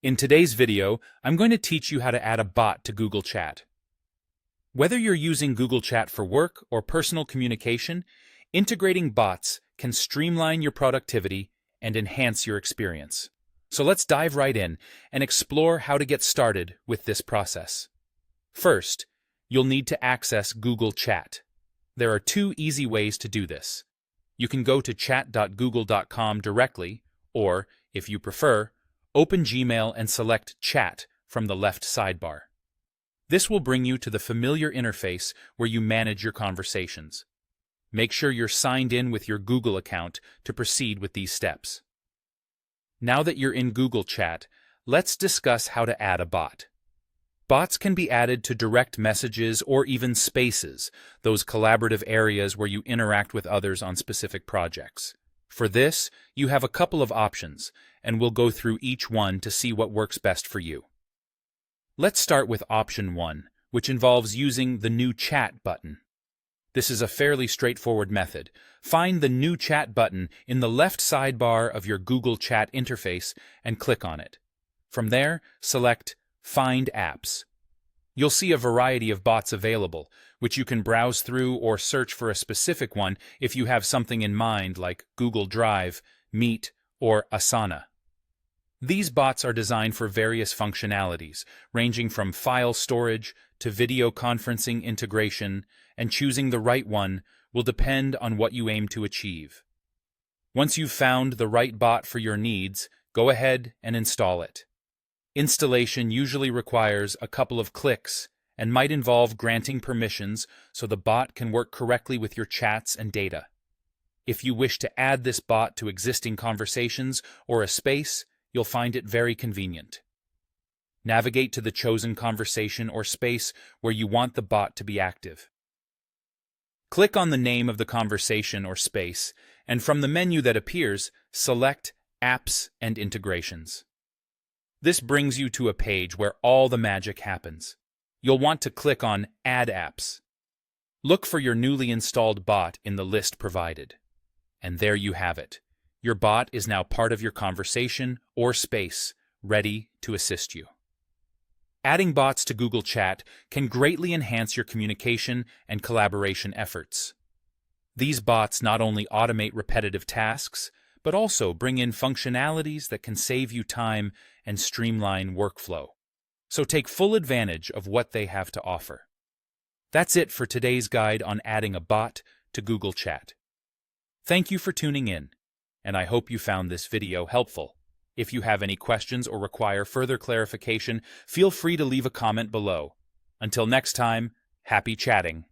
In today's video, I'm going to teach you how to add a bot to Google Chat. Whether you're using Google Chat for work or personal communication, integrating bots can streamline your productivity and enhance your experience. So let's dive right in and explore how to get started with this process. First, you'll need to access Google Chat. There are two easy ways to do this. You can go to chat.google.com directly, or, if you prefer, open Gmail and select Chat from the left sidebar. This will bring you to the familiar interface where you manage your conversations. Make sure you're signed in with your Google account to proceed with these steps. Now that you're in Google Chat, let's discuss how to add a bot. Bots can be added to direct messages or even spaces, those collaborative areas where you interact with others on specific projects. For this, you have a couple of options, and we'll go through each one to see what works best for you. Let's start with option 1, which involves using the New Chat button. This is a fairly straightforward method. Find the New Chat button in the left sidebar of your Google Chat interface and click on it. From there, select Find Apps. You'll see a variety of bots available, which you can browse through or search for a specific one if you have something in mind like Google Drive, Meet, or Asana. These bots are designed for various functionalities, ranging from file storage to video conferencing integration, and choosing the right one will depend on what you aim to achieve. Once you've found the right bot for your needs, go ahead and install it. Installation usually requires a couple of clicks and might involve granting permissions so the bot can work correctly with your chats and data. If you wish to add this bot to existing conversations or a space, you'll find it very convenient. Navigate to the chosen conversation or space where you want the bot to be active. Click on the name of the conversation or space, and from the menu that appears, select Apps and Integrations. This brings you to a page where all the magic happens. You'll want to click on Add Apps. Look for your newly installed bot in the list provided. And there you have it. Your bot is now part of your conversation or space, ready to assist you. Adding bots to Google Chat can greatly enhance your communication and collaboration efforts. These bots not only automate repetitive tasks, but also bring in functionalities that can save you time and streamline workflow. So take full advantage of what they have to offer. That's it for today's guide on adding a bot to Google Chat. Thank you for tuning in, and I hope you found this video helpful. If you have any questions or require further clarification, feel free to leave a comment below. Until next time, happy chatting!